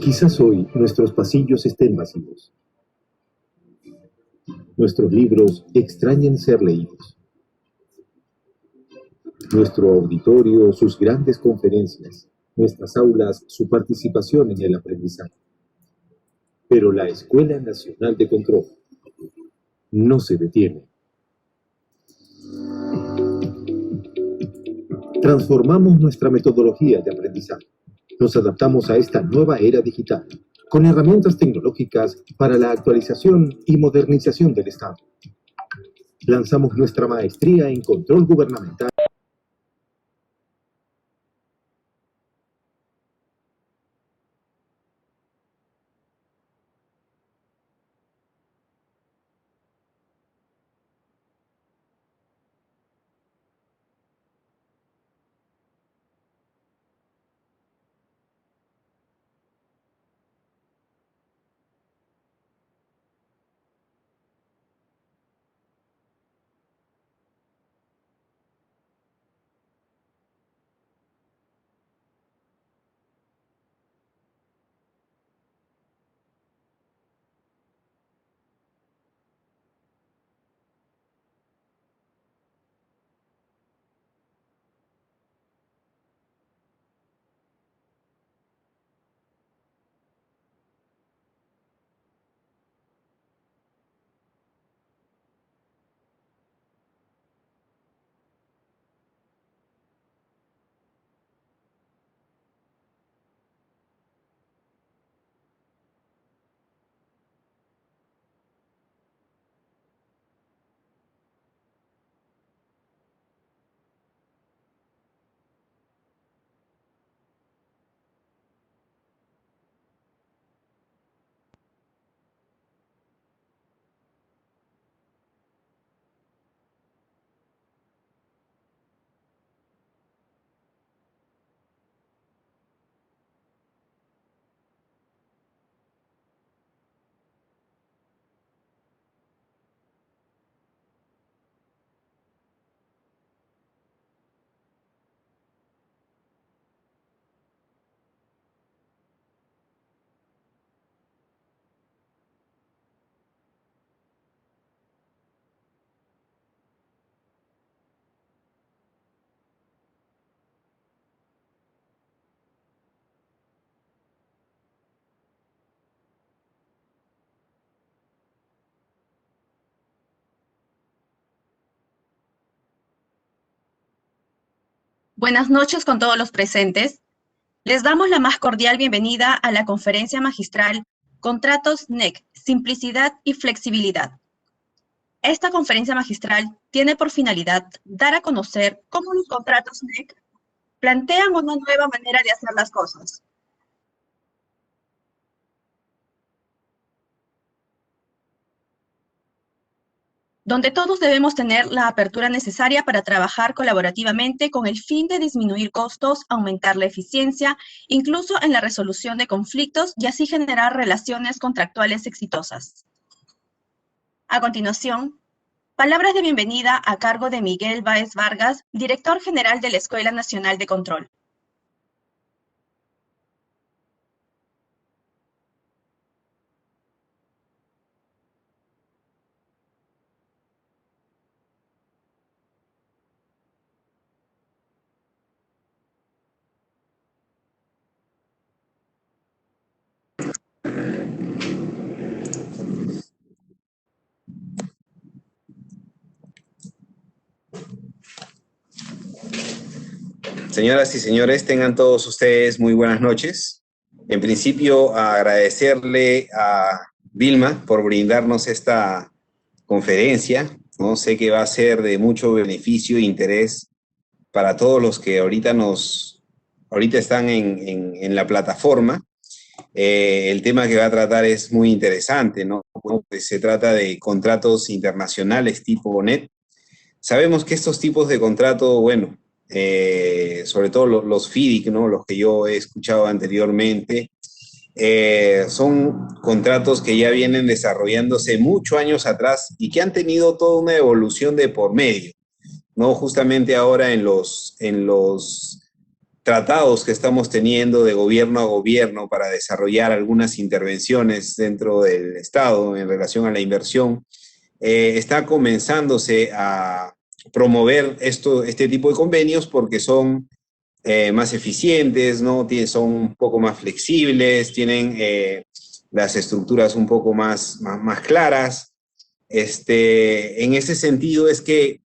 Quizás hoy nuestros pasillos estén vacíos. Nuestros libros extrañen ser leídos. Nuestro auditorio, sus grandes conferencias. Nuestras aulas, su participación en el aprendizaje. Pero la Escuela Nacional de Control no se detiene. Transformamos nuestra metodología de aprendizaje. Nos adaptamos a esta nueva era digital, con herramientas tecnológicas para la actualización y modernización del Estado. Lanzamos nuestra maestría en control gubernamental. Buenas noches con todos los presentes. Les damos la más cordial bienvenida a la conferencia magistral Contratos NEC, Simplicidad y Flexibilidad. Esta conferencia magistral tiene por finalidad dar a conocer cómo los contratos NEC plantean una nueva manera de hacer las cosas. Donde todos debemos tener la apertura necesaria para trabajar colaborativamente con el fin de disminuir costos, aumentar la eficiencia, incluso en la resolución de conflictos y así generar relaciones contractuales exitosas. A continuación, palabras de bienvenida a cargo de Miguel Báez Vargas, director general de la Escuela Nacional de Control. Señoras y señores, tengan todos ustedes muy buenas noches. En principio, agradecerle a Vilma por brindarnos esta conferencia, ¿no? Sé que va a ser de mucho beneficio e interés para todos los que ahorita están en la plataforma. El tema que va a tratar es muy interesante, ¿no? Pues se trata de contratos internacionales tipo NET. Sabemos que estos tipos de contratos, bueno, sobre todo los FIDIC, ¿no? Los que yo he escuchado anteriormente, son contratos que ya vienen desarrollándose muchos años atrás y que han tenido toda una evolución de por medio, ¿no? Justamente ahora en los tratados que estamos teniendo de gobierno a gobierno para desarrollar algunas intervenciones dentro del Estado en relación a la inversión, está comenzándose a promover este tipo de convenios porque son más eficientes, ¿no? Son un poco más flexibles, tienen las estructuras un poco más claras. En ese sentido es que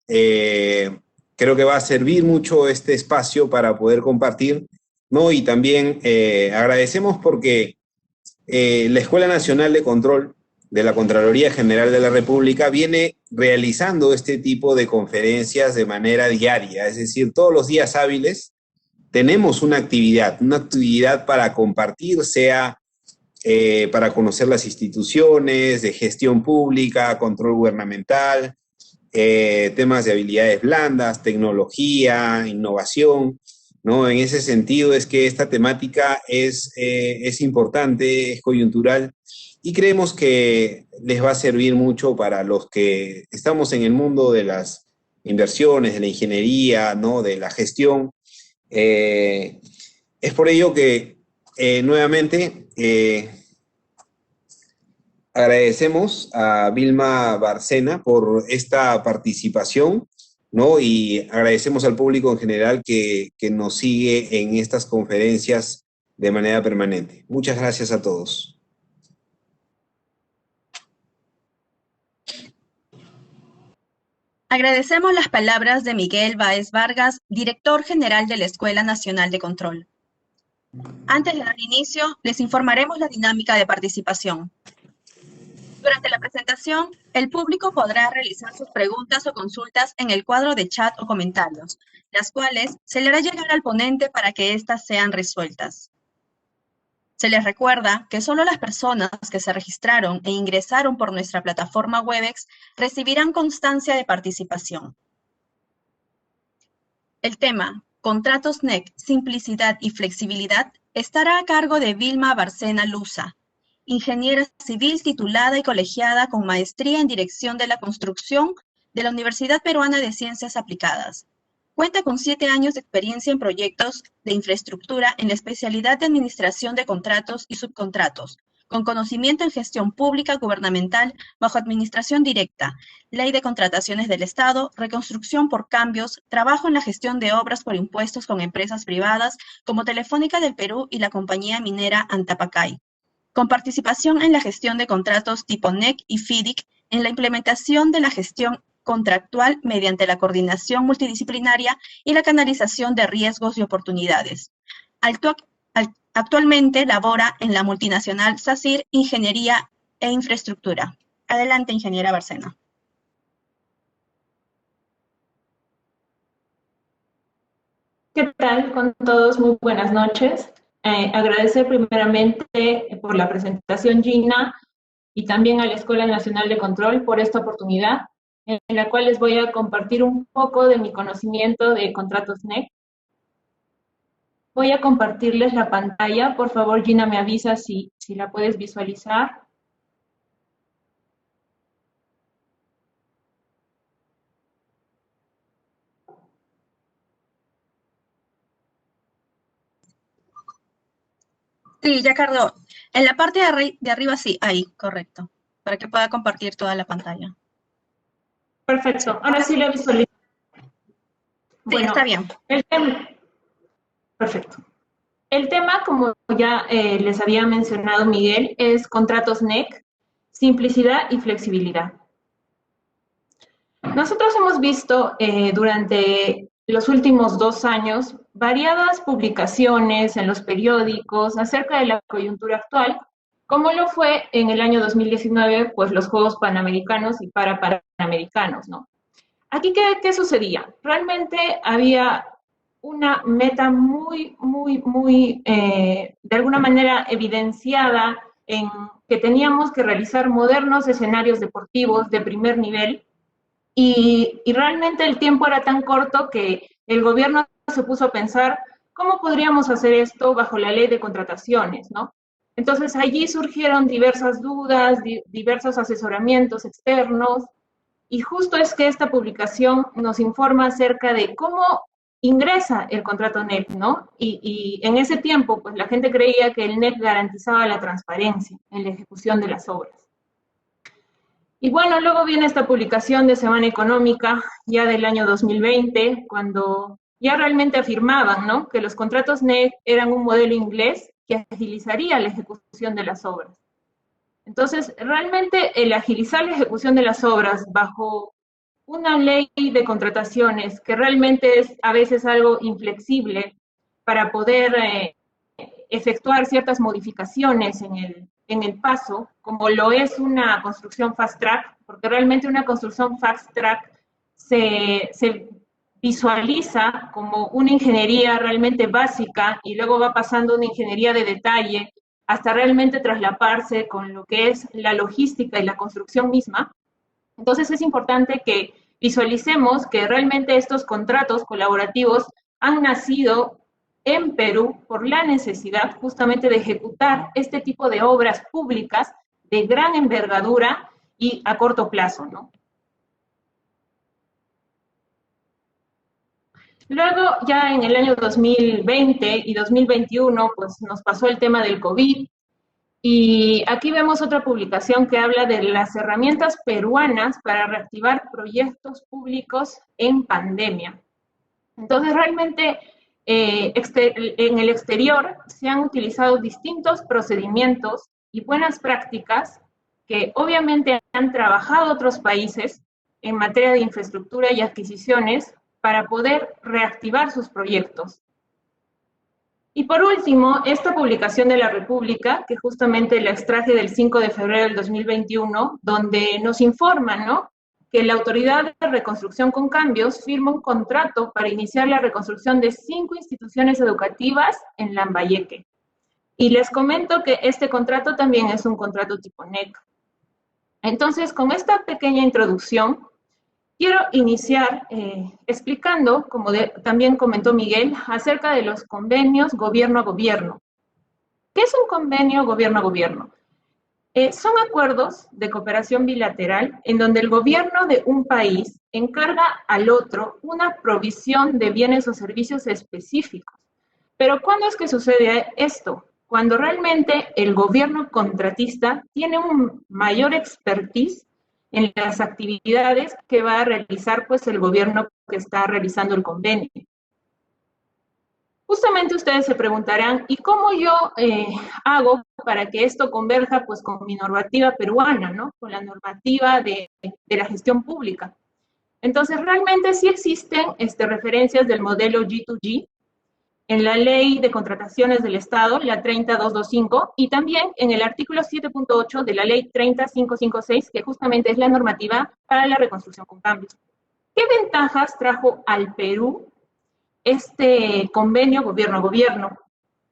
creo que va a servir mucho este espacio para poder compartir, ¿no? Y también agradecemos porque la Escuela Nacional de Control de la Contraloría General de la República viene realizando este tipo de conferencias de manera diaria, es decir, todos los días hábiles tenemos una actividad para compartir, sea para conocer las instituciones de gestión pública, control gubernamental, temas de habilidades blandas, tecnología, innovación, ¿no? En ese sentido es que esta temática es importante, es coyuntural, y creemos que les va a servir mucho para los que estamos en el mundo de las inversiones, de la ingeniería, ¿no? De la gestión. Es por ello que nuevamente agradecemos a Vilma Bárcena por esta participación, ¿no? Y agradecemos al público en general que nos sigue en estas conferencias de manera permanente. Muchas gracias a todos. Agradecemos las palabras de Miguel Báez Vargas, director general de la Escuela Nacional de Control. Antes de dar inicio, les informaremos la dinámica de participación. Durante la presentación, el público podrá realizar sus preguntas o consultas en el cuadro de chat o comentarios, las cuales se le hará llegar al ponente para que éstas sean resueltas. Se les recuerda que solo las personas que se registraron e ingresaron por nuestra plataforma Webex recibirán constancia de participación. El tema, Contratos NEC, Simplicidad y Flexibilidad, estará a cargo de Vilma Bárcena Luza, ingeniera civil titulada y colegiada con maestría en Dirección de la Construcción de la Universidad Peruana de Ciencias Aplicadas. Cuenta con 7 años de experiencia en proyectos de infraestructura en la especialidad de Administración de Contratos y Subcontratos, con conocimiento en gestión pública gubernamental bajo administración directa, ley de contrataciones del Estado, reconstrucción por cambios, trabajo en la gestión de obras por impuestos con empresas privadas como Telefónica del Perú y la compañía minera Antapacay, con participación en la gestión de contratos tipo NEC y FIDIC, en la implementación de la gestión contractual mediante la coordinación multidisciplinaria y la canalización de riesgos y oportunidades. Actualmente labora en la multinacional SACIR Ingeniería e Infraestructura. Adelante, ingeniera Bárcena. ¿Qué tal con todos? Muy buenas noches. Agradecer primeramente por la presentación, Gina, y también a la Escuela Nacional de Control por esta oportunidad, en la cual les voy a compartir un poco de mi conocimiento de contratos NEC. Voy a compartirles la pantalla. Por favor, Gina, me avisa si la puedes visualizar. Sí, ya cargó. En la parte de arriba sí, ahí, correcto, para que pueda compartir toda la pantalla. Perfecto, ahora sí la visualizo. Sí, bueno, está bien. Perfecto. El tema, como ya les había mencionado Miguel, es contratos NEC, simplicidad y flexibilidad. Nosotros hemos visto durante los últimos 2 años variadas publicaciones en los periódicos acerca de la coyuntura actual, como lo fue en el año 2019, pues los Juegos Panamericanos y Parapanamericanos, ¿no? Aquí, ¿qué sucedía? Realmente había una meta muy, de alguna manera evidenciada en que teníamos que realizar modernos escenarios deportivos de primer nivel y realmente el tiempo era tan corto que el gobierno se puso a pensar cómo podríamos hacer esto bajo la ley de contrataciones, ¿no? Entonces allí surgieron diversas dudas, diversos asesoramientos externos, y justo es que esta publicación nos informa acerca de cómo ingresa el contrato NEC, ¿no? Y en ese tiempo, pues la gente creía que el NEC garantizaba la transparencia en la ejecución de las obras. Y bueno, luego viene esta publicación de Semana Económica, ya del año 2020, cuando ya realmente afirmaban, ¿no?, que los contratos NEC eran un modelo inglés que agilizaría la ejecución de las obras. Entonces, realmente el agilizar la ejecución de las obras bajo una ley de contrataciones que realmente es a veces algo inflexible para poder efectuar ciertas modificaciones en el paso, como lo es una construcción fast track, porque realmente una construcción fast track se visualiza como una ingeniería realmente básica y luego va pasando a una ingeniería de detalle hasta realmente traslaparse con lo que es la logística y la construcción misma. Entonces es importante que visualicemos que realmente estos contratos colaborativos han nacido en Perú por la necesidad justamente de ejecutar este tipo de obras públicas de gran envergadura y a corto plazo, ¿no? Luego, ya en el año 2020 y 2021, pues nos pasó el tema del COVID, y aquí vemos otra publicación que habla de las herramientas peruanas para reactivar proyectos públicos en pandemia. Entonces, realmente, en el exterior se han utilizado distintos procedimientos y buenas prácticas que obviamente han trabajado otros países en materia de infraestructura y adquisiciones para poder reactivar sus proyectos. Y por último, esta publicación de la República, que justamente la extraje del 5 de febrero del 2021, donde nos informan, ¿no?, que la Autoridad de Reconstrucción con Cambios firma un contrato para iniciar la reconstrucción de 5 instituciones educativas en Lambayeque. Y les comento que este contrato también es un contrato tipo NEC. Entonces, con esta pequeña introducción, quiero iniciar explicando, como también comentó Miguel, acerca de los convenios gobierno a gobierno. ¿Qué es un convenio gobierno a gobierno? Son acuerdos de cooperación bilateral en donde el gobierno de un país encarga al otro una provisión de bienes o servicios específicos. Pero ¿cuándo es que sucede esto? Cuando realmente el gobierno contratista tiene un mayor expertise en las actividades que va a realizar pues el gobierno que está realizando el convenio. Justamente ustedes se preguntarán, ¿y cómo yo hago para que esto converja pues con mi normativa peruana, ¿no?, con la normativa de la gestión pública? Entonces, realmente sí existen referencias del modelo G2G en la Ley de Contrataciones del Estado, la 30225, y también en el artículo 7.8 de la Ley 30556, que justamente es la normativa para la reconstrucción con cambios. ¿Qué ventajas trajo al Perú este convenio gobierno a gobierno?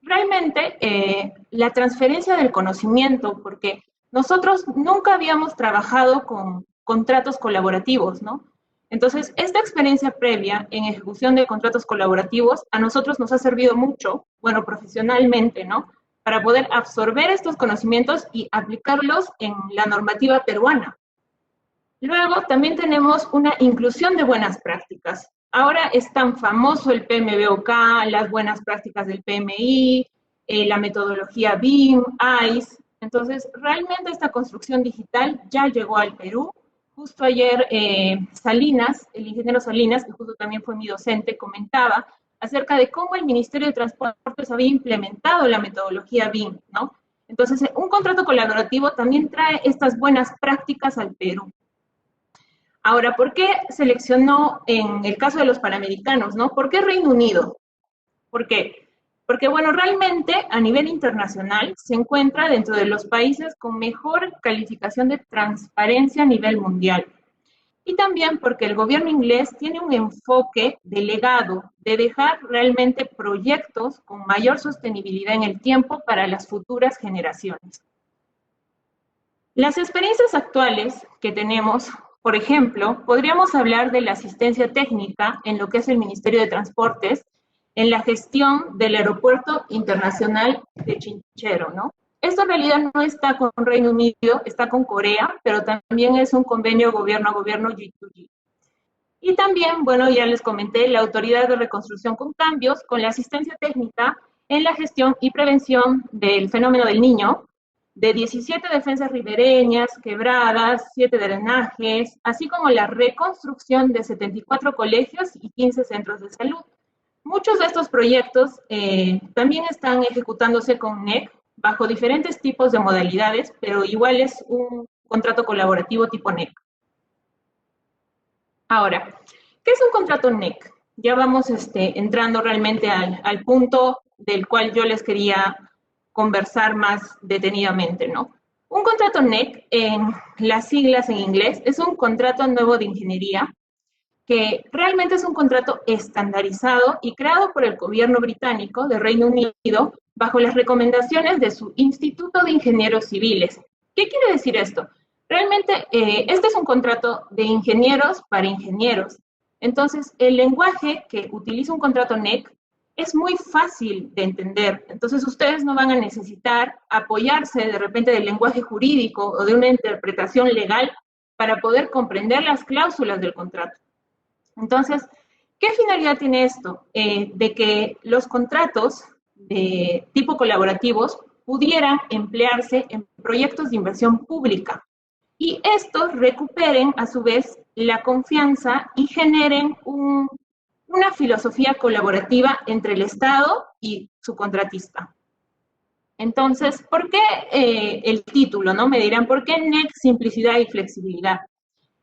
Realmente la transferencia del conocimiento, porque nosotros nunca habíamos trabajado con contratos colaborativos, ¿no? Entonces, esta experiencia previa en ejecución de contratos colaborativos a nosotros nos ha servido mucho, bueno, profesionalmente, ¿no?, para poder absorber estos conocimientos y aplicarlos en la normativa peruana. Luego, también tenemos una inclusión de buenas prácticas. Ahora es tan famoso el PMBOK, las buenas prácticas del PMI, la metodología BIM, ICE. Entonces, realmente esta construcción digital ya llegó al Perú. Justo ayer Salinas, el ingeniero Salinas, que justo también fue mi docente, comentaba acerca de cómo el Ministerio de Transportes había implementado la metodología BIM, ¿no? Entonces, un contrato colaborativo también trae estas buenas prácticas al Perú. Ahora, ¿por qué seleccionó en el caso de los panamericanos, ¿no? ¿Por qué Reino Unido? ¿Por qué? Porque, bueno, realmente a nivel internacional se encuentra dentro de los países con mejor calificación de transparencia a nivel mundial. Y también porque el gobierno inglés tiene un enfoque delegado de dejar realmente proyectos con mayor sostenibilidad en el tiempo para las futuras generaciones. Las experiencias actuales que tenemos, por ejemplo, podríamos hablar de la asistencia técnica en lo que es el Ministerio de Transportes, en la gestión del Aeropuerto Internacional de Chinchero, ¿no? Esto en realidad no está con Reino Unido, está con Corea, pero también es un convenio gobierno a gobierno G2G. Y también, bueno, ya les comenté, la Autoridad de Reconstrucción con Cambios, con la asistencia técnica en la gestión y prevención del fenómeno del Niño, de 17 defensas ribereñas, quebradas, 7 drenajes, así como la reconstrucción de 74 colegios y 15 centros de salud. Muchos de estos proyectos también están ejecutándose con NEC bajo diferentes tipos de modalidades, pero igual es un contrato colaborativo tipo NEC. Ahora, ¿qué es un contrato NEC? Ya vamos entrando realmente al punto del cual yo les quería conversar más detenidamente, ¿no? Un contrato NEC, en las siglas en inglés, es un contrato nuevo de ingeniería que realmente es un contrato estandarizado y creado por el gobierno británico de Reino Unido bajo las recomendaciones de su Instituto de Ingenieros Civiles. ¿Qué quiere decir esto? Realmente, este es un contrato de ingenieros para ingenieros. Entonces, el lenguaje que utiliza un contrato NEC es muy fácil de entender. Entonces, ustedes no van a necesitar apoyarse de repente del lenguaje jurídico o de una interpretación legal para poder comprender las cláusulas del contrato. Entonces, ¿qué finalidad tiene esto? De que los contratos de tipo colaborativos pudieran emplearse en proyectos de inversión pública y estos recuperen a su vez la confianza y generen una filosofía colaborativa entre el Estado y su contratista. Entonces, ¿por qué el título? ¿No? Me dirán, ¿por qué NEC, simplicidad y flexibilidad?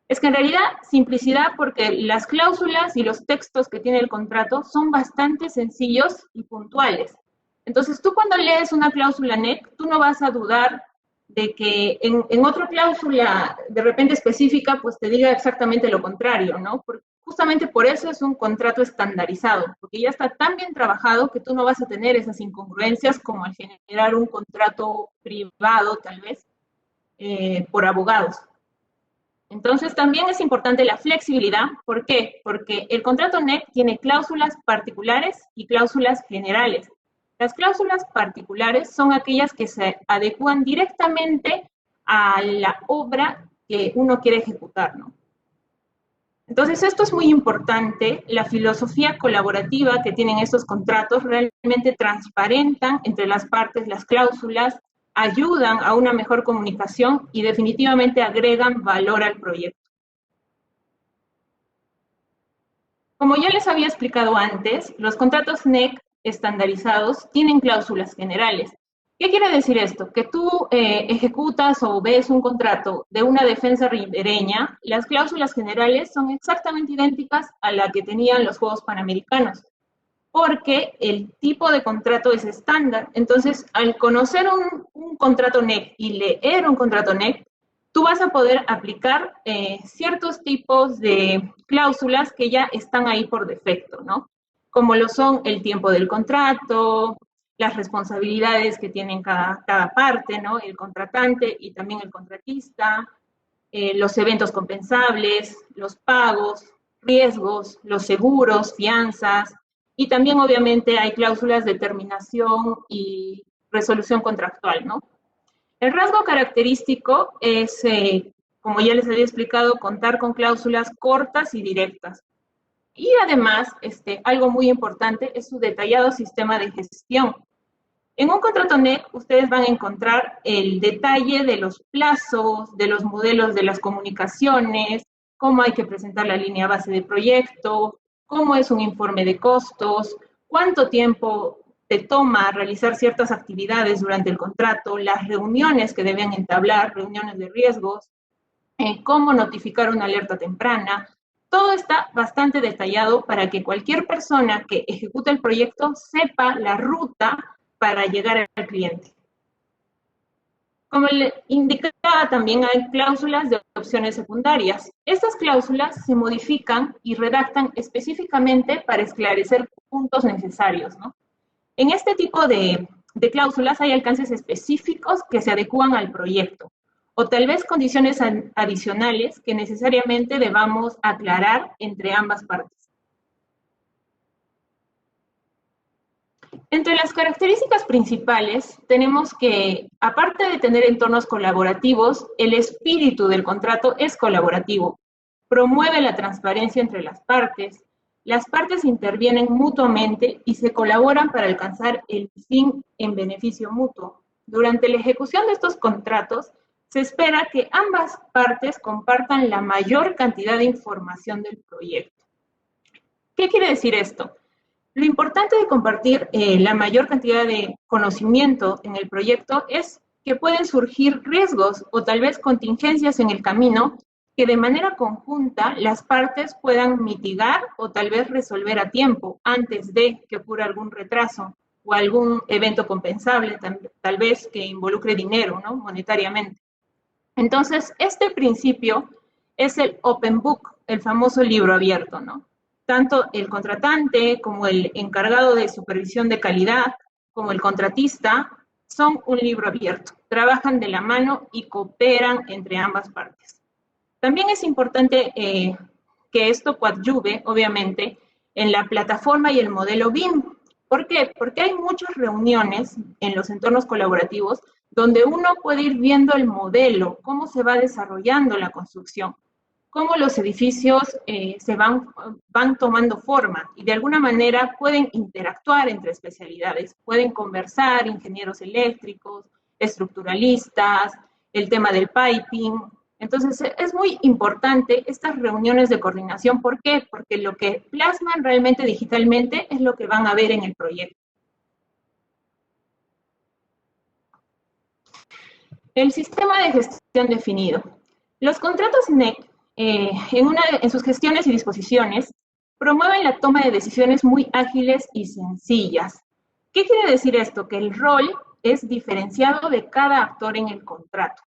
Es que en realidad, simplicidad porque las cláusulas y los textos que tiene el contrato son bastante sencillos y puntuales. Entonces, tú cuando lees una cláusula NEC, tú no vas a dudar de que en otra cláusula de repente específica, pues te diga exactamente lo contrario, ¿no? Justamente por eso es un contrato estandarizado, porque ya está tan bien trabajado que tú no vas a tener esas incongruencias como al generar un contrato privado, tal vez, por abogados. Entonces, también es importante la flexibilidad. ¿Por qué? Porque el contrato NEC tiene cláusulas particulares y cláusulas generales. Las cláusulas particulares son aquellas que se adecúan directamente a la obra que uno quiere ejecutar, ¿no? Entonces, esto es muy importante. La filosofía colaborativa que tienen estos contratos realmente transparentan entre las partes las cláusulas, ayudan a una mejor comunicación y definitivamente agregan valor al proyecto. Como ya les había explicado antes, los contratos NEC estandarizados tienen cláusulas generales. ¿Qué quiere decir esto? Que tú ejecutas o ves un contrato de una defensa ribereña, las cláusulas generales son exactamente idénticas a la que tenían los Juegos Panamericanos, porque el tipo de contrato es estándar. Entonces, al conocer un contrato NEC y leer un contrato NEC, tú vas a poder aplicar ciertos tipos de cláusulas que ya están ahí por defecto, ¿no? Como lo son el tiempo del contrato, las responsabilidades que tienen cada parte, ¿no? El contratante y también el contratista, los eventos compensables, los pagos, riesgos, los seguros, fianzas, y también obviamente hay cláusulas de terminación y resolución contractual, ¿no? El rasgo característico es, como ya les había explicado, contar con cláusulas cortas y directas. Y además, algo muy importante es su detallado sistema de gestión. En un contrato NEC, ustedes van a encontrar el detalle de los plazos, de los modelos de las comunicaciones, cómo hay que presentar la línea base de proyecto, cómo es un informe de costos, cuánto tiempo te toma realizar ciertas actividades durante el contrato, las reuniones que deben entablar, reuniones de riesgos, cómo notificar una alerta temprana. Todo está bastante detallado para que cualquier persona que ejecute el proyecto sepa la ruta para llegar al cliente. Como le indicaba, también hay cláusulas de opciones secundarias. Estas cláusulas se modifican y redactan específicamente para esclarecer puntos necesarios, ¿no? En este tipo de cláusulas hay alcances específicos que se adecúan al proyecto, o tal vez condiciones adicionales que necesariamente debamos aclarar entre ambas partes. Entre las características principales tenemos que, aparte de tener entornos colaborativos, el espíritu del contrato es colaborativo. promueve la transparencia entre las partes intervienen mutuamente y se colaboran para alcanzar el fin en beneficio mutuo. Durante la ejecución de estos contratos, se espera que ambas partes compartan la mayor cantidad de información del proyecto. ¿Qué quiere decir esto? Lo importante de compartir la mayor cantidad de conocimiento en el proyecto es que pueden surgir riesgos o tal vez contingencias en el camino que de manera conjunta las partes puedan mitigar o tal vez resolver a tiempo antes de que ocurra algún retraso o algún evento compensable, tal vez que involucre dinero, ¿no? Monetariamente. Entonces, este principio es el open book, el famoso libro abierto, ¿no? Tanto el contratante como el encargado de supervisión de calidad, como el contratista, son un libro abierto. Trabajan de la mano y cooperan entre ambas partes. También es importante que esto coadyuve, obviamente, en la plataforma y el modelo BIM. ¿Por qué? Porque hay muchas reuniones en los entornos colaborativos donde uno puede ir viendo el modelo, cómo se va desarrollando la construcción, cómo los edificios se van tomando forma y de alguna manera pueden interactuar entre especialidades, pueden conversar ingenieros eléctricos, estructuralistas, el tema del piping. Entonces, es muy importante estas reuniones de coordinación. ¿Por qué? Porque lo que plasman realmente digitalmente es lo que van a ver en el proyecto. El sistema de gestión definido. Los contratos NEC, en sus gestiones y disposiciones, promueven la toma de decisiones muy ágiles y sencillas. ¿Qué quiere decir esto? Que el rol es diferenciado de cada actor en el contrato.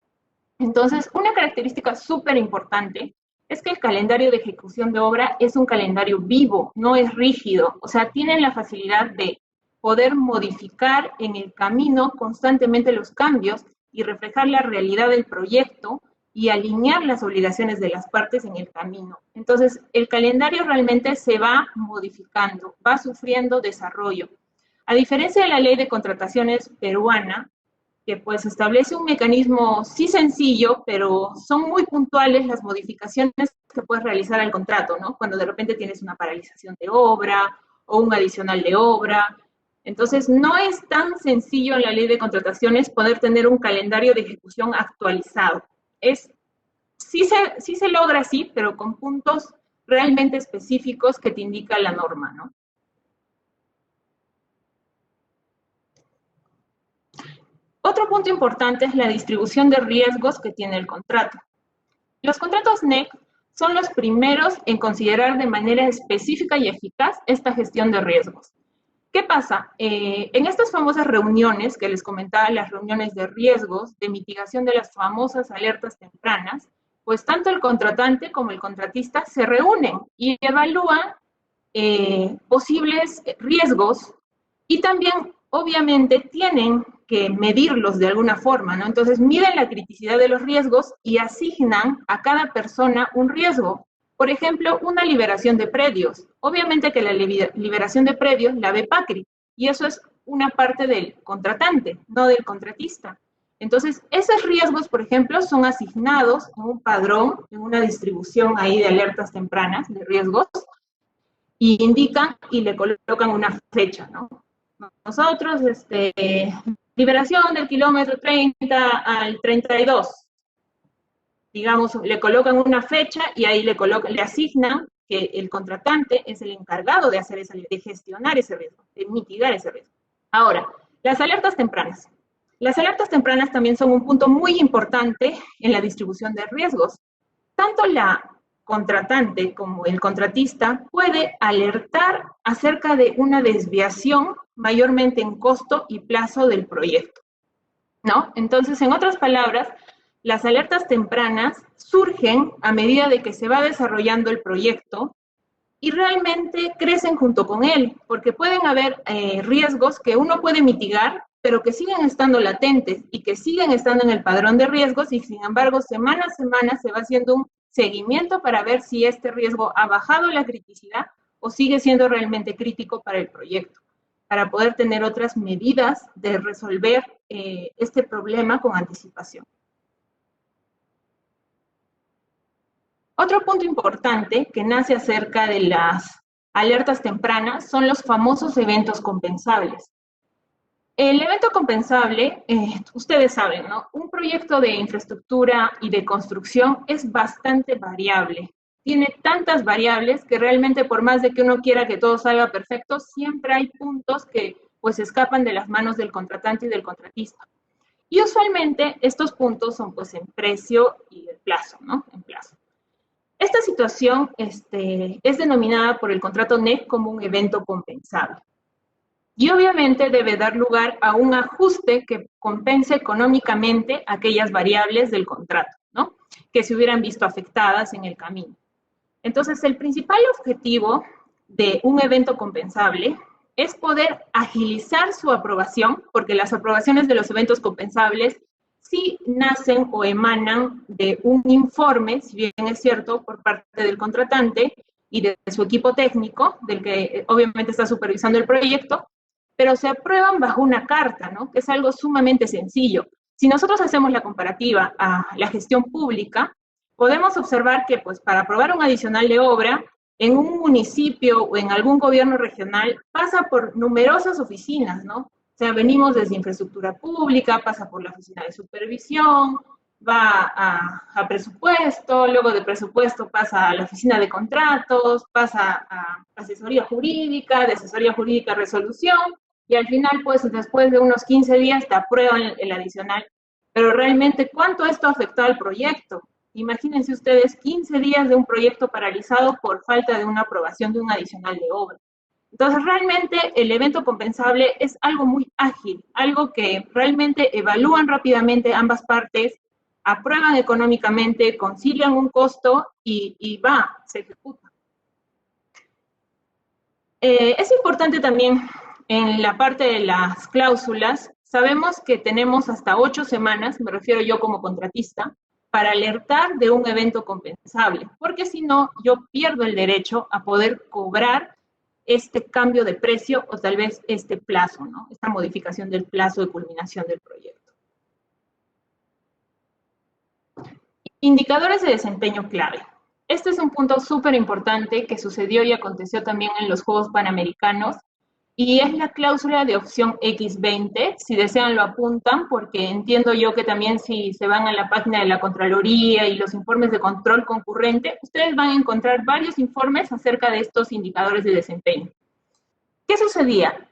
Entonces, una característica súper importante es que el calendario de ejecución de obra es un calendario vivo, no es rígido. O sea, tienen la facilidad de poder modificar en el camino constantemente los cambios y reflejar la realidad del proyecto y alinear las obligaciones de las partes en el camino. Entonces, el calendario realmente se va modificando, va sufriendo desarrollo. A diferencia de la ley de contrataciones peruana, que pues establece un mecanismo sí sencillo, pero son muy puntuales las modificaciones que puedes realizar al contrato, ¿no? Cuando de repente tienes una paralización de obra o un adicional de obra. Entonces, no es tan sencillo en la ley de contrataciones poder tener un calendario de ejecución actualizado. Sí se logra así, pero con puntos realmente específicos que te indica la norma, ¿no? Otro punto importante es la distribución de riesgos que tiene el contrato. Los contratos NEC son los primeros en considerar de manera específica y eficaz esta gestión de riesgos. ¿Qué pasa? En estas famosas reuniones que les comentaba, las reuniones de riesgos, de mitigación de las famosas alertas tempranas, pues tanto el contratante como el contratista se reúnen y evalúan posibles riesgos y también, obviamente, tienen que medirlos de alguna forma, ¿no? Entonces, miden la criticidad de los riesgos y asignan a cada persona un riesgo. Por ejemplo, una liberación de predios. Obviamente que la liberación de predios la ve PACRI, y eso es una parte del contratante, no del contratista. Entonces, esos riesgos, por ejemplo, son asignados en un padrón, en una distribución ahí de alertas tempranas de riesgos, y indican y le colocan una fecha, ¿no? Nosotros, liberación del kilómetro 30 al 32. Digamos, le colocan una fecha y ahí le asignan que el contratante es el encargado de gestionar ese riesgo, de mitigar ese riesgo. Ahora, las alertas tempranas. Las alertas tempranas también son un punto muy importante en la distribución de riesgos. Tanto la contratante como el contratista puede alertar acerca de una desviación mayormente en costo y plazo del proyecto, ¿no? Entonces, en otras palabras, las alertas tempranas surgen a medida de que se va desarrollando el proyecto y realmente crecen junto con él, porque pueden haber riesgos que uno puede mitigar, pero que siguen estando latentes y que siguen estando en el padrón de riesgos y sin embargo, semana a semana se va haciendo un seguimiento para ver si este riesgo ha bajado la criticidad o sigue siendo realmente crítico para el proyecto, para poder tener otras medidas de resolver este problema con anticipación. Otro punto importante que nace acerca de las alertas tempranas son los famosos eventos compensables. El evento compensable, ustedes saben, ¿no? Un proyecto de infraestructura y de construcción es bastante variable. Tiene tantas variables que realmente por más de que uno quiera que todo salga perfecto, siempre hay puntos que pues escapan de las manos del contratante y del contratista. Y usualmente estos puntos son pues en precio y el plazo, ¿no? En plazo. Esta situación es denominada por el contrato NEC como un evento compensable. Y obviamente debe dar lugar a un ajuste que compense económicamente aquellas variables del contrato, ¿no? Que se hubieran visto afectadas en el camino. Entonces, el principal objetivo de un evento compensable es poder agilizar su aprobación, porque las aprobaciones de los eventos compensables sí nacen o emanan de un informe, si bien es cierto, por parte del contratante y de su equipo técnico, del que obviamente está supervisando el proyecto, pero se aprueban bajo una carta, ¿no? Que es algo sumamente sencillo. Si nosotros hacemos la comparativa a la gestión pública, podemos observar que pues, para aprobar un adicional de obra, en un municipio o en algún gobierno regional pasa por numerosas oficinas, ¿no? O sea, venimos desde infraestructura pública, pasa por la oficina de supervisión, va a presupuesto, luego de presupuesto pasa a la oficina de contratos, pasa a asesoría jurídica, de asesoría jurídica a resolución, y al final, pues, después de unos 15 días te aprueban el adicional. Pero realmente, ¿cuánto esto afectó al proyecto? Imagínense ustedes 15 días de un proyecto paralizado por falta de una aprobación de un adicional de obra. Entonces, realmente el evento compensable es algo muy ágil, algo que realmente evalúan rápidamente ambas partes, aprueban económicamente, concilian un costo y se ejecuta. Es importante también en la parte de las cláusulas, sabemos que tenemos hasta 8 semanas, me refiero yo como contratista, para alertar de un evento compensable, porque si no, yo pierdo el derecho a poder cobrar este cambio de precio o tal vez este plazo, ¿no? Esta modificación del plazo de culminación del proyecto. Indicadores de desempeño clave. Este es un punto súper importante que sucedió y aconteció también en los Juegos Panamericanos y es la cláusula de opción X20. Si desean lo apuntan porque entiendo yo que también si se van a la página de la Contraloría y los informes de control concurrente, ustedes van a encontrar varios informes acerca de estos indicadores de desempeño. ¿Qué sucedía?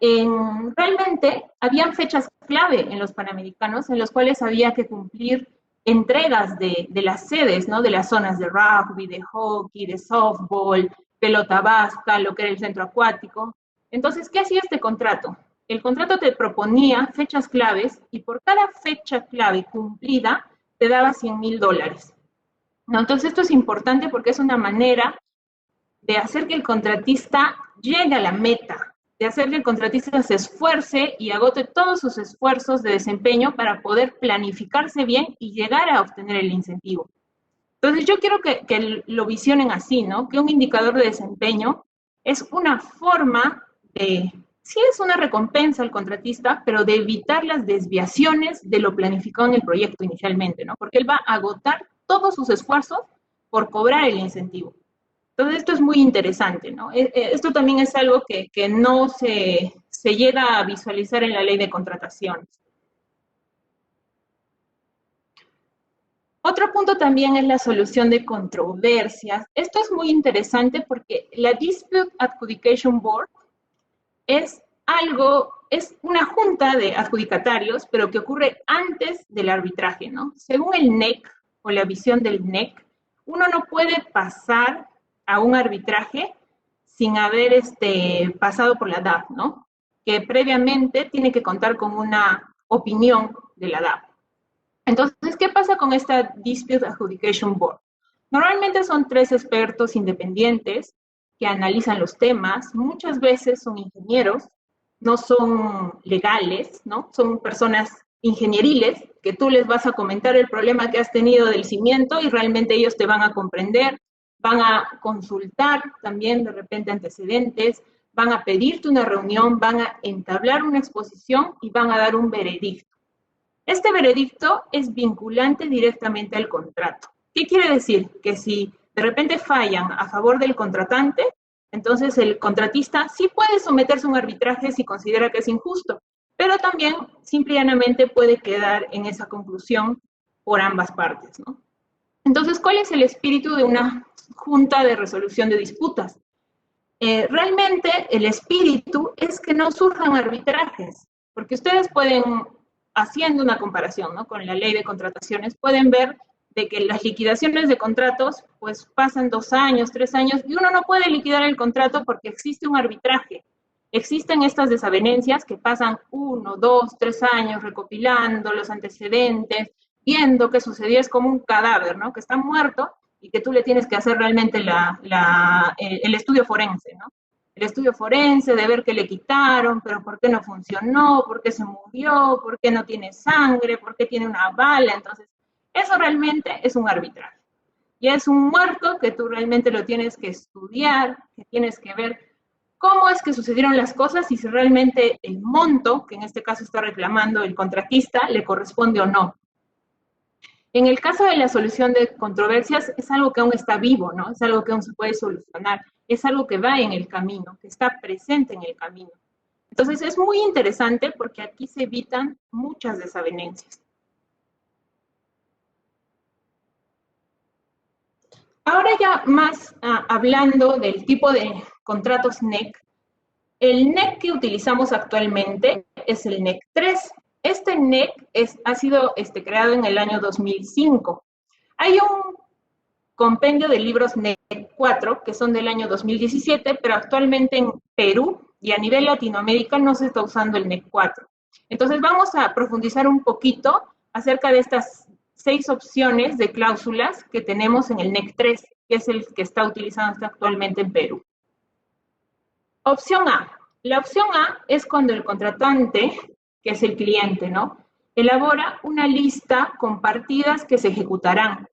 Realmente habían fechas clave en los Panamericanos en los cuales había que cumplir entregas de las sedes, ¿no? De las zonas de rugby, de hockey, de softball, pelota vasca, lo que era el centro acuático. Entonces, ¿qué hacía este contrato? El contrato te proponía fechas claves y por cada fecha clave cumplida te daba $100,000. ¿No? Entonces, esto es importante porque es una manera de hacer que el contratista llegue a la meta, de hacer que el contratista se esfuerce y agote todos sus esfuerzos de desempeño para poder planificarse bien y llegar a obtener el incentivo. Entonces, yo quiero que lo visionen así, ¿no? Que un indicador de desempeño es una forma sí es una recompensa al contratista, pero de evitar las desviaciones de lo planificado en el proyecto inicialmente, ¿no? Porque él va a agotar todos sus esfuerzos por cobrar el incentivo. Entonces, esto es muy interesante, ¿no? Esto también es algo que no se llega a visualizar en la ley de contrataciones. Otro punto también es la solución de controversias. Esto es muy interesante porque la Dispute Adjudication Board es una junta de adjudicatarios, pero que ocurre antes del arbitraje, ¿no? Según el NEC, o la visión del NEC, uno no puede pasar a un arbitraje sin haber pasado por la DAP, ¿no? Que previamente tiene que contar con una opinión de la DAP. Entonces, ¿qué pasa con esta Dispute Adjudication Board? Normalmente son 3 expertos independientes que analizan los temas, muchas veces son ingenieros, no son legales, ¿no? Son personas ingenieriles que tú les vas a comentar el problema que has tenido del cimiento y realmente ellos te van a comprender, van a consultar también de repente antecedentes, van a pedirte una reunión, van a entablar una exposición y van a dar un veredicto. Este veredicto es vinculante directamente al contrato. ¿Qué quiere decir? Que si de repente fallan a favor del contratante, entonces el contratista sí puede someterse a un arbitraje si considera que es injusto, pero también simple y llanamente puede quedar en esa conclusión por ambas partes, ¿no? Entonces, ¿cuál es el espíritu de una junta de resolución de disputas? Realmente el espíritu es que no surjan arbitrajes, porque ustedes pueden, haciendo una comparación, ¿no?, con la ley de contrataciones, pueden ver de que las liquidaciones de contratos pues pasan 2 años, 3 años, y uno no puede liquidar el contrato porque existe un arbitraje. Existen estas desavenencias que pasan 1, 2, 3 años recopilando los antecedentes, viendo qué sucedió, es como un cadáver, ¿no?, que está muerto y que tú le tienes que hacer realmente el estudio forense, ¿no? El estudio forense de ver qué le quitaron, pero por qué no funcionó, por qué se murió, por qué no tiene sangre, por qué tiene una bala. Entonces, eso realmente es un arbitraje. Y es un muerto que tú realmente lo tienes que estudiar, que tienes que ver cómo es que sucedieron las cosas y si realmente el monto, que en este caso está reclamando el contratista, le corresponde o no. En el caso de la solución de controversias, es algo que aún está vivo, ¿no? Es algo que aún se puede solucionar, es algo que va en el camino, que está presente en el camino. Entonces, es muy interesante porque aquí se evitan muchas desavenencias. Ahora ya más hablando del tipo de contratos NEC, el NEC que utilizamos actualmente es el NEC 3. Este NEC ha sido creado en el año 2005. Hay un compendio de libros NEC 4 que son del año 2017, pero actualmente en Perú y a nivel Latinoamérica no se está usando el NEC 4. Entonces vamos a profundizar un poquito acerca de estas 6 opciones de cláusulas que tenemos en el NEC 3, que es el que está utilizando actualmente en Perú. Opción A. La opción A es cuando el contratante, que es el cliente, ¿no?, elabora una lista con partidas que se ejecutarán.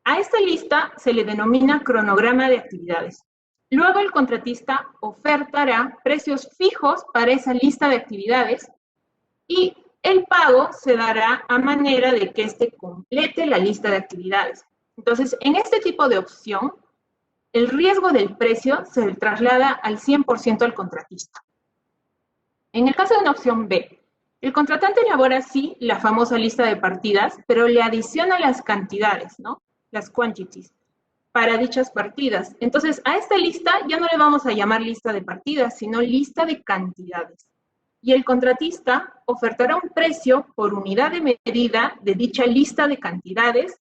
A esta lista se le denomina cronograma de actividades. Luego el contratista ofertará precios fijos para esa lista de actividades y el pago se dará a manera de que éste complete la lista de actividades. Entonces, en este tipo de opción, el riesgo del precio se traslada al 100% al contratista. En el caso de una opción B, el contratante elabora sí la famosa lista de partidas, pero le adiciona las cantidades, ¿no?, las quantities, para dichas partidas. Entonces, a esta lista ya no le vamos a llamar lista de partidas, sino lista de cantidades. Y el contratista ofertará un precio por unidad de medida de dicha lista de cantidades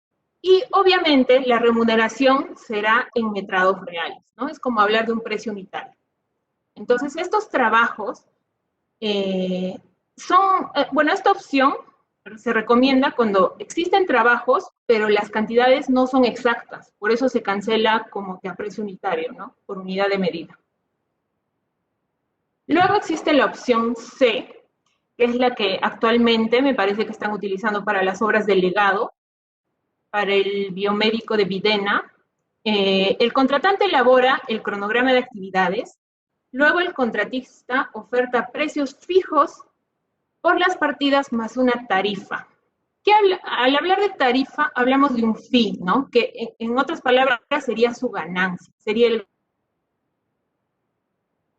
y, obviamente, la remuneración será en metrados reales, ¿no? Es como hablar de un precio unitario. Entonces, estos trabajos esta opción se recomienda cuando existen trabajos, pero las cantidades no son exactas. Por eso se cancela como que a precio unitario, ¿no?, por unidad de medida. Luego existe la opción C, que es la que actualmente me parece que están utilizando para las obras del legado, para el biomédico de Videna. El contratante elabora el cronograma de actividades, luego el contratista oferta precios fijos por las partidas más una tarifa. Al hablar de tarifa, hablamos de un fee, ¿no?, que en otras palabras sería su ganancia, sería el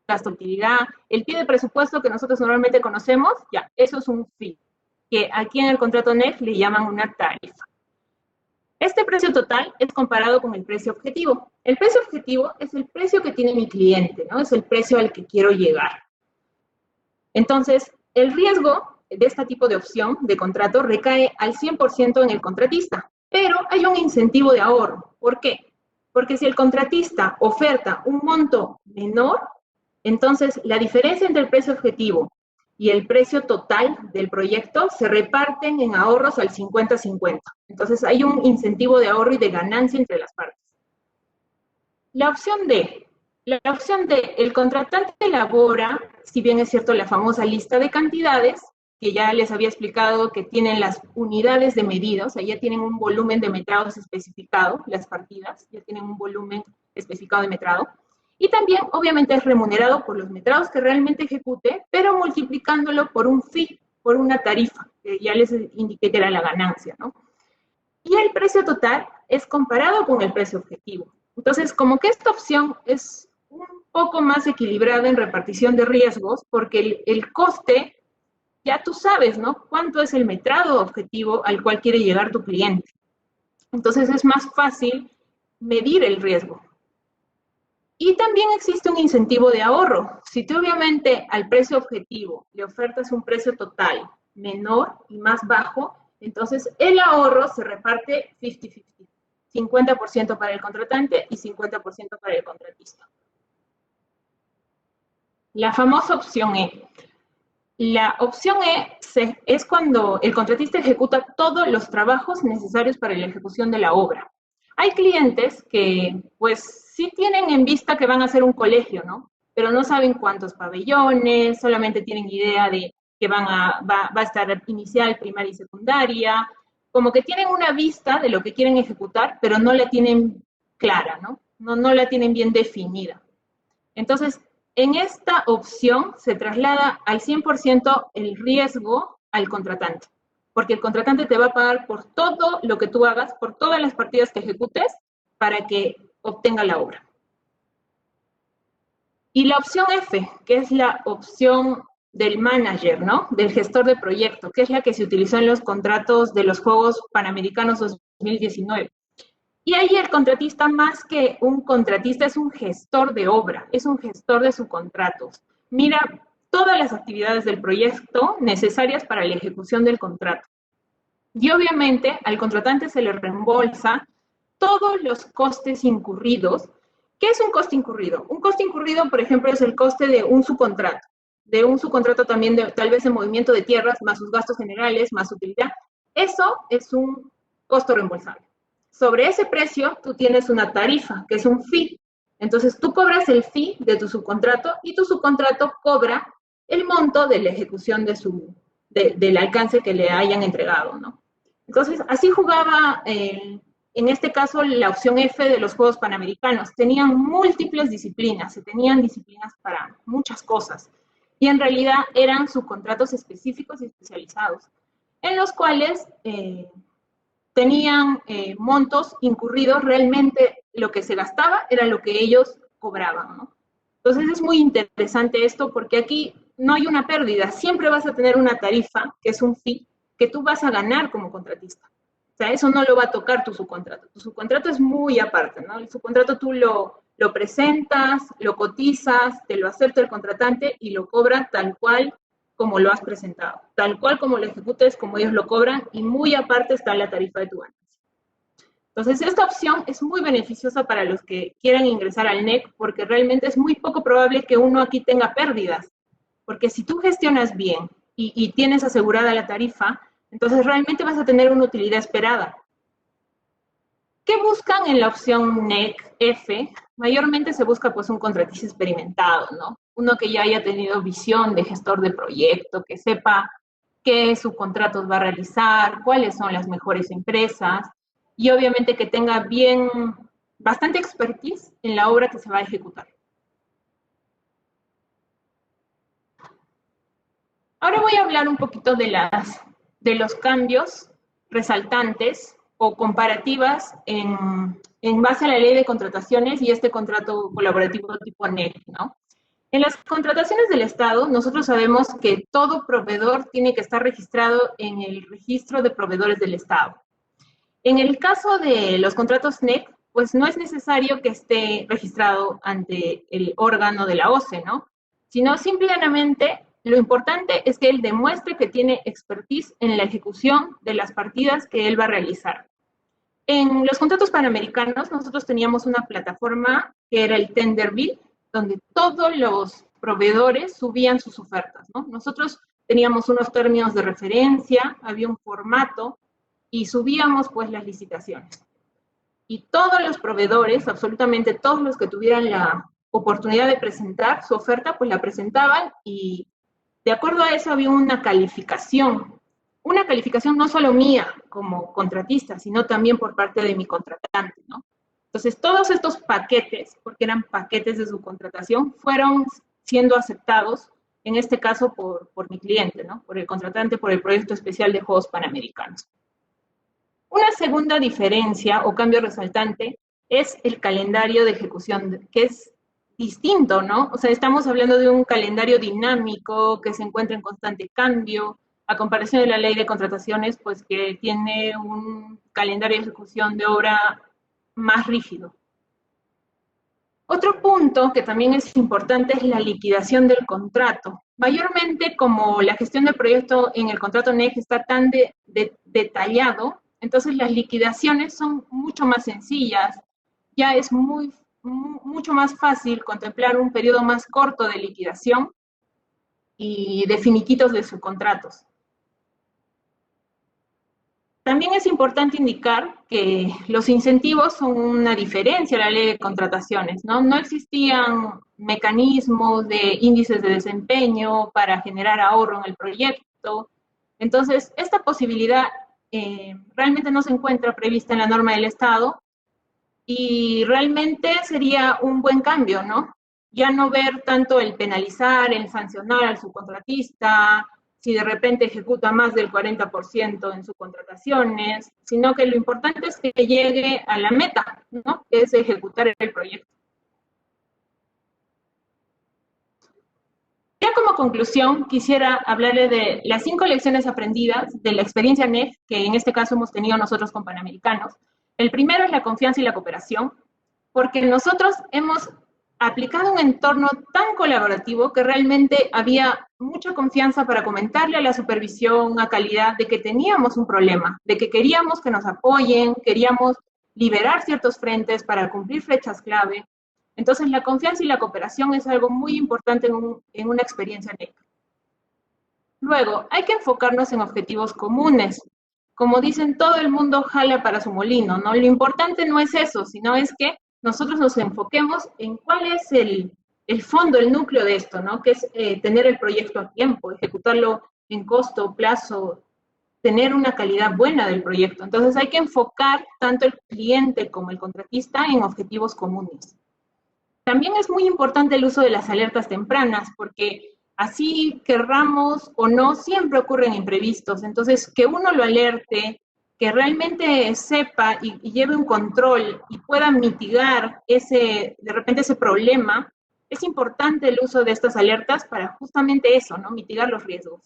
gasto de utilidad, el pie de presupuesto que nosotros normalmente conocemos, ya, eso es un fee, que aquí en el contrato NEC le llaman una tarifa. Este precio total es comparado con el precio objetivo. El precio objetivo es el precio que tiene mi cliente, ¿no?, es el precio al que quiero llegar. Entonces, el riesgo de este tipo de opción de contrato recae al 100% en el contratista, pero hay un incentivo de ahorro. ¿Por qué? Porque si el contratista oferta un monto menor, entonces la diferencia entre el precio objetivo y el precio total del proyecto se reparten en ahorros al 50-50. Entonces hay un incentivo de ahorro y de ganancia entre las partes. La opción D. La opción D, el contratante elabora, si bien es cierto, la famosa lista de cantidades, que ya les había explicado que tienen las unidades de medida, o sea, ya tienen un volumen de metrados especificado, las partidas, ya tienen un volumen especificado de metrado, y también, obviamente, es remunerado por los metrados que realmente ejecute, pero multiplicándolo por un fee, por una tarifa, que ya les indiqué que era la ganancia, ¿no? y el precio total es comparado con el precio objetivo. Entonces, como que esta opción es un poco más equilibrada en repartición de riesgos, porque el coste, ya tú sabes, ¿no? Cuánto es el metrado objetivo al cual quiere llegar tu cliente. Entonces, es más fácil medir el riesgo. Y también existe un incentivo de ahorro. Si tú obviamente al precio objetivo le ofertas un precio total menor y más bajo, entonces el ahorro se reparte 50-50. 50% para el contratante y 50% para el contratista. La famosa opción E. La opción E es cuando el contratista ejecuta todos los trabajos necesarios para la ejecución de la obra. Hay clientes que, pues, sí tienen en vista que van a hacer un colegio, ¿no? Pero no saben cuántos pabellones, solamente tienen idea de que va a estar inicial, primaria y secundaria. Como que tienen una vista de lo que quieren ejecutar, pero no la tienen clara, ¿no? No la tienen bien definida. Entonces, en esta opción se traslada al 100% el riesgo al contratante, porque el contratante te va a pagar por todo lo que tú hagas, por todas las partidas que ejecutes, para que obtenga la obra. Y la opción F, que es la opción del manager, ¿no? Del gestor de proyecto, que es la que se utilizó en los contratos de los Juegos Panamericanos 2019. Y ahí el contratista, más que un contratista, es un gestor de obra, es un gestor de subcontratos. Mira todas las actividades del proyecto necesarias para la ejecución del contrato. Y obviamente al contratante se le reembolsa todos los costes incurridos. ¿Qué es un coste incurrido? Un coste incurrido, por ejemplo, es el coste de un subcontrato también tal vez de movimiento de tierras, más sus gastos generales, más utilidad. Eso es un costo reembolsable. Sobre ese precio, tú tienes una tarifa, que es un fee. Entonces, tú cobras el fee de tu subcontrato y tu subcontrato cobra el monto de la ejecución del alcance que le hayan entregado, ¿no? Entonces, así jugaba, en este caso, la opción F de los Juegos Panamericanos. Tenían múltiples disciplinas, se tenían disciplinas para muchas cosas. Y en realidad eran subcontratos específicos y especializados, en los cuales tenían montos incurridos, realmente lo que se gastaba era lo que ellos cobraban, ¿no? Entonces es muy interesante esto porque aquí no hay una pérdida, siempre vas a tener una tarifa, que es un fee, que tú vas a ganar como contratista. O sea, eso no lo va a tocar tu subcontrato es muy aparte, ¿no? El subcontrato tú lo presentas, lo cotizas, te lo acepta el contratante y lo cobra tal cual como lo has presentado, tal cual como lo ejecutes, como ellos lo cobran, y muy aparte está la tarifa de tu ganancia. Entonces, esta opción es muy beneficiosa para los que quieran ingresar al NEC, porque realmente es muy poco probable que uno aquí tenga pérdidas, porque si tú gestionas bien y tienes asegurada la tarifa, entonces realmente vas a tener una utilidad esperada. ¿Qué buscan en la opción NEC F? Mayormente se busca pues un contratista experimentado, ¿no? Uno que ya haya tenido visión de gestor de proyecto, que sepa qué subcontratos va a realizar, cuáles son las mejores empresas, y obviamente que tenga bastante expertise en la obra que se va a ejecutar. Ahora voy a hablar un poquito de los cambios resaltantes o comparativas en base a la ley de contrataciones y este contrato colaborativo tipo NEC, ¿no? En las contrataciones del Estado, nosotros sabemos que todo proveedor tiene que estar registrado en el registro de proveedores del Estado. En el caso de los contratos NEC, pues no es necesario que esté registrado ante el órgano de la OCE, ¿no? Sino simplemente lo importante es que él demuestre que tiene expertise en la ejecución de las partidas que él va a realizar. En los contratos panamericanos, nosotros teníamos una plataforma que era el Tenderbill, donde todos los proveedores subían sus ofertas, ¿no? Nosotros teníamos unos términos de referencia, había un formato y subíamos pues las licitaciones. Y todos los proveedores, absolutamente todos los que tuvieran la oportunidad de presentar su oferta, pues la presentaban y de acuerdo a eso había una calificación no solo mía como contratista, sino también por parte de mi contratante, ¿no? Entonces, todos estos paquetes, porque eran paquetes de subcontratación, fueron siendo aceptados, en este caso por mi cliente, ¿no? Por el contratante, por el proyecto especial de Juegos Panamericanos. Una segunda diferencia o cambio resaltante es el calendario de ejecución, que es distinto, ¿no? O sea, estamos hablando de un calendario dinámico que se encuentra en constante cambio, a comparación de la ley de contrataciones, pues que tiene un calendario de ejecución de obra más rígido. Otro punto que también es importante es la liquidación del contrato. Mayormente, como la gestión del proyecto en el contrato NEC está tan detallado, entonces las liquidaciones son mucho más sencillas. Ya es mucho más fácil contemplar un periodo más corto de liquidación y de finiquitos de subcontratos. También es importante indicar que los incentivos son una diferencia a la ley de contrataciones, ¿no? No existían mecanismos de índices de desempeño para generar ahorro en el proyecto. Entonces, esta posibilidad realmente no se encuentra prevista en la norma del Estado y realmente sería un buen cambio, ¿no? Ya no ver tanto el penalizar, el sancionar al subcontratista, si de repente ejecuta más del 40% en subcontrataciones, sino que lo importante es que llegue a la meta, ¿no? Que es ejecutar el proyecto. Ya como conclusión, quisiera hablarle de las 5 lecciones aprendidas de la experiencia NEF, que en este caso hemos tenido nosotros con Panamericanos. El primero es la confianza y la cooperación, porque nosotros hemos aplicado un entorno tan colaborativo que realmente había mucha confianza para comentarle a la supervisión, a calidad, de que teníamos un problema, de que queríamos que nos apoyen, queríamos liberar ciertos frentes para cumplir fechas clave. Entonces, la confianza y la cooperación es algo muy importante en una experiencia NEC. Luego, hay que enfocarnos en objetivos comunes. Como dicen, todo el mundo jala para su molino, ¿no? Lo importante no es eso, sino es que nosotros nos enfoquemos en cuál es el fondo, el núcleo de esto, ¿no? Que es tener el proyecto a tiempo, ejecutarlo en costo, plazo, tener una calidad buena del proyecto. Entonces hay que enfocar tanto el cliente como el contratista en objetivos comunes. También es muy importante el uso de las alertas tempranas, porque así querramos o no, siempre ocurren imprevistos. Entonces, que uno lo alerte, que realmente sepa y lleve un control y pueda mitigar de repente ese problema, es importante el uso de estas alertas para justamente eso, ¿no? Mitigar los riesgos.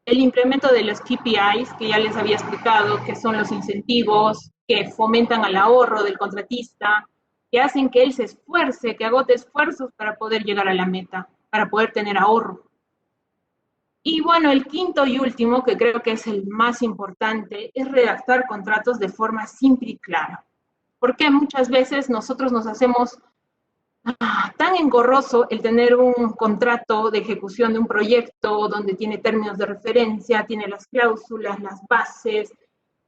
El implemento de los KPIs, que ya les había explicado, que son los incentivos que fomentan al ahorro del contratista, que hacen que él se esfuerce, que agote esfuerzos para poder llegar a la meta, para poder tener ahorro. Y bueno, el quinto y último, que creo que es el más importante, es redactar contratos de forma simple y clara. Porque muchas veces nosotros nos hacemos tan engorroso el tener un contrato de ejecución de un proyecto donde tiene términos de referencia, tiene las cláusulas, las bases,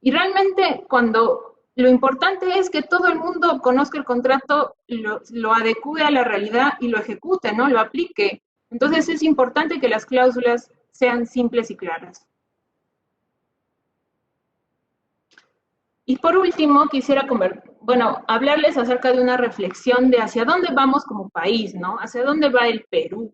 y realmente cuando lo importante es que todo el mundo conozca el contrato, lo adecue a la realidad y lo ejecute, ¿no? Lo aplique. Entonces es importante que las cláusulas sean simples y claras. Y por último, quisiera hablarles acerca de una reflexión de hacia dónde vamos como país, ¿no? Hacia dónde va el Perú.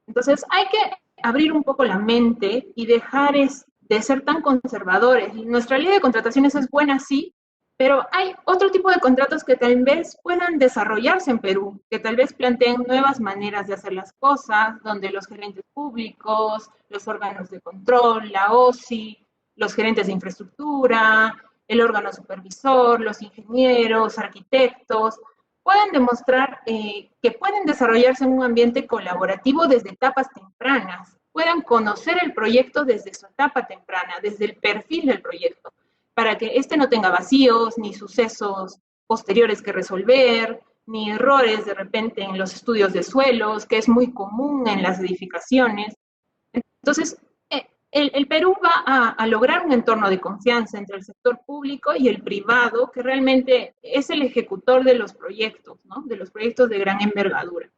Entonces hay que abrir un poco la mente y dejar de ser tan conservadores. Nuestra ley de contrataciones es buena, sí, pero hay otro tipo de contratos que tal vez puedan desarrollarse en Perú, que tal vez planteen nuevas maneras de hacer las cosas, donde los gerentes públicos, los órganos de control, la OSI, los gerentes de infraestructura, el órgano supervisor, los ingenieros, arquitectos, puedan demostrar que pueden desarrollarse en un ambiente colaborativo desde etapas tempranas, puedan conocer el proyecto desde su etapa temprana, desde el perfil del proyecto, para que este no tenga vacíos, ni sucesos posteriores que resolver, ni errores de repente en los estudios de suelos, que es muy común en las edificaciones. Entonces, el Perú va a lograr un entorno de confianza entre el sector público y el privado, que realmente es el ejecutor de los proyectos, ¿no? De los proyectos de gran envergadura.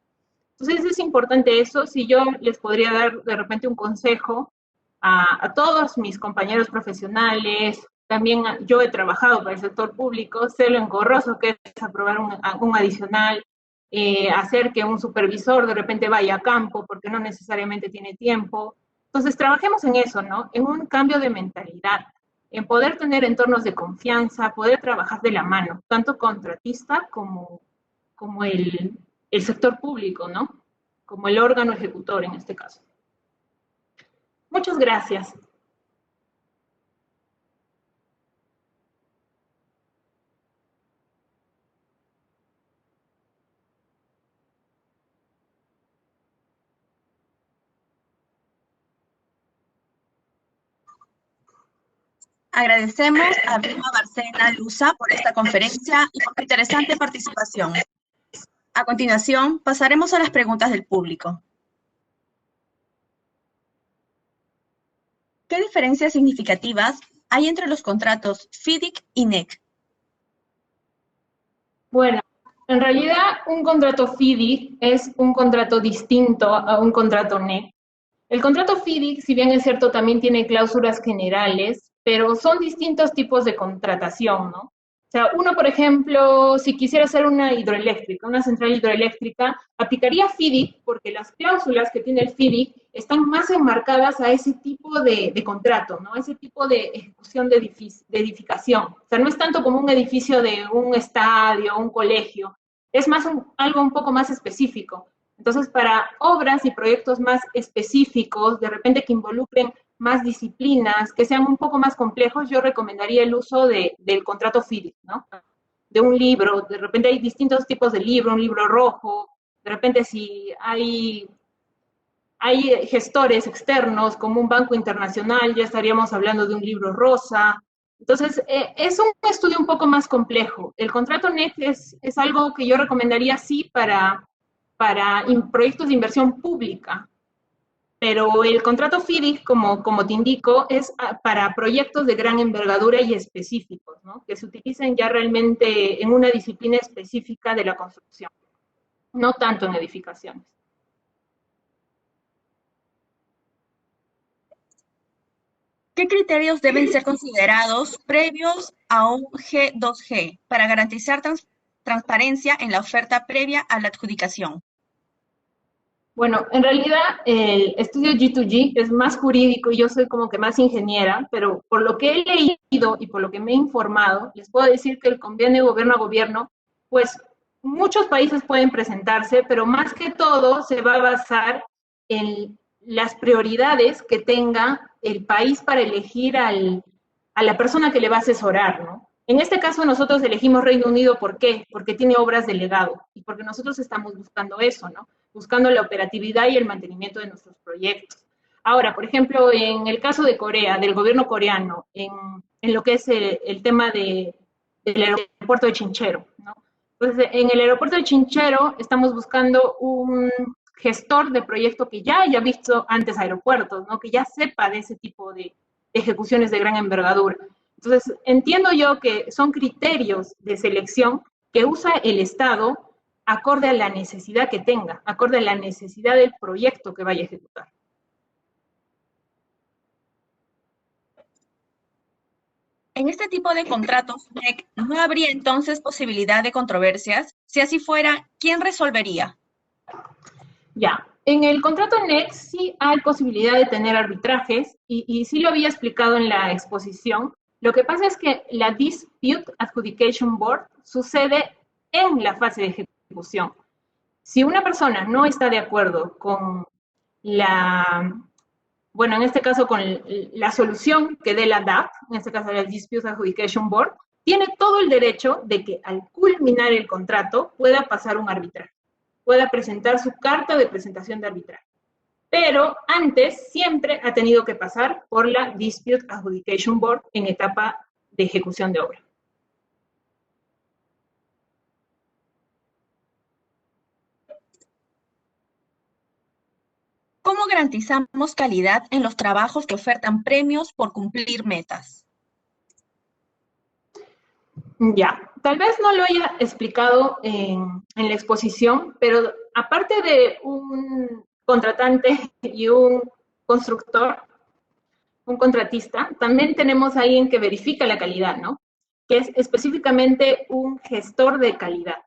Entonces, es importante eso. Si yo les podría dar de repente un consejo a todos mis compañeros profesionales, también yo he trabajado para el sector público, sé lo engorroso que es aprobar un adicional, hacer que un supervisor de repente vaya a campo porque no necesariamente tiene tiempo. Entonces, trabajemos en eso, ¿no? En un cambio de mentalidad, en poder tener entornos de confianza, poder trabajar de la mano, tanto contratista como el sector público, ¿no? Como el órgano ejecutor en este caso. Muchas gracias. Agradecemos a Vilma Bárcena Luza por esta conferencia y por su interesante participación. A continuación, pasaremos a las preguntas del público. ¿Qué diferencias significativas hay entre los contratos FIDIC y NEC? Bueno, en realidad un contrato FIDIC es un contrato distinto a un contrato NEC. El contrato FIDIC, si bien es cierto, también tiene cláusulas generales, pero son distintos tipos de contratación, ¿no? O sea, uno, por ejemplo, si quisiera hacer una hidroeléctrica, una central hidroeléctrica, aplicaría FIDIC porque las cláusulas que tiene el FIDIC están más enmarcadas a ese tipo de contrato, ¿no? Ese tipo de ejecución de edificación. O sea, no es tanto como un edificio de un estadio, un colegio, es más algo un poco más específico. Entonces, para obras y proyectos más específicos, de repente que involucren más disciplinas, que sean un poco más complejos, yo recomendaría el uso del contrato FIDIC, ¿no? De un libro, de repente hay distintos tipos de libro, un libro rojo, de repente si hay gestores externos como un banco internacional, ya estaríamos hablando de un libro rosa. Entonces, es un estudio un poco más complejo. El contrato NEC es algo que yo recomendaría sí para proyectos de inversión pública, pero el contrato FIDIC, como te indico, es para proyectos de gran envergadura y específicos, ¿no? Que se utilicen ya realmente en una disciplina específica de la construcción, no tanto en edificaciones. ¿Qué criterios deben ser considerados previos a un G2G para garantizar transparencia en la oferta previa a la adjudicación? Bueno, en realidad el estudio G2G es más jurídico y yo soy como que más ingeniera, pero por lo que he leído y por lo que me he informado, les puedo decir que el convenio gobierno a gobierno, pues muchos países pueden presentarse, pero más que todo se va a basar en las prioridades que tenga el país para elegir a la persona que le va a asesorar, ¿no? En este caso nosotros elegimos Reino Unido, ¿por qué? Porque tiene obras de legado y porque nosotros estamos buscando eso, ¿no? Buscando la operatividad y el mantenimiento de nuestros proyectos. Ahora, por ejemplo, en el caso de Corea, del gobierno coreano, en lo que es el tema del aeropuerto de Chinchero, ¿no? Entonces, en el aeropuerto de Chinchero estamos buscando un gestor de proyecto que ya haya visto antes aeropuertos, ¿no? Que ya sepa de ese tipo de ejecuciones de gran envergadura. Entonces, entiendo yo que son criterios de selección que usa el Estado acorde a la necesidad que tenga, acorde a la necesidad del proyecto que vaya a ejecutar. En este tipo de contratos, NEC, ¿no habría entonces posibilidad de controversias? Si así fuera, ¿quién resolvería? Ya, en el contrato NEC sí hay posibilidad de tener arbitrajes y sí lo había explicado en la exposición. Lo que pasa es que la Dispute Adjudication Board sucede en la fase de ejecución. Si una persona no está de acuerdo con bueno, en este caso con la solución que dé la DAB, en este caso la Dispute Adjudication Board, tiene todo el derecho de que al culminar el contrato pueda pasar un arbitraje, pueda presentar su carta de presentación de arbitraje. Pero antes siempre ha tenido que pasar por la Dispute Adjudication Board en etapa de ejecución de obra. ¿Cómo garantizamos calidad en los trabajos que ofertan premios por cumplir metas? Ya, tal vez no lo haya explicado en la exposición, pero aparte de un contratante y un constructor, un contratista, también tenemos a alguien que verifica la calidad, ¿no? Que es específicamente un gestor de calidad,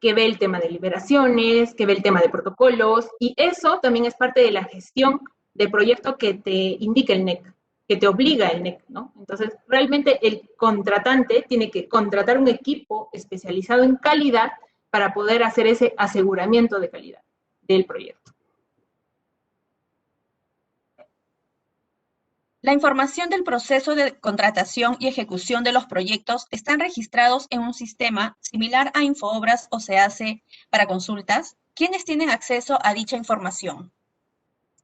que ve el tema de liberaciones, que ve el tema de protocolos, y eso también es parte de la gestión del proyecto que te indica el NEC. que te obliga el NEC, ¿no? Entonces, realmente el contratante tiene que contratar un equipo especializado en calidad para poder hacer ese aseguramiento de calidad del proyecto. La información del proceso de contratación y ejecución de los proyectos están registrados en un sistema similar a Infoobras o se hace para consultas. ¿Quiénes tienen acceso a dicha información?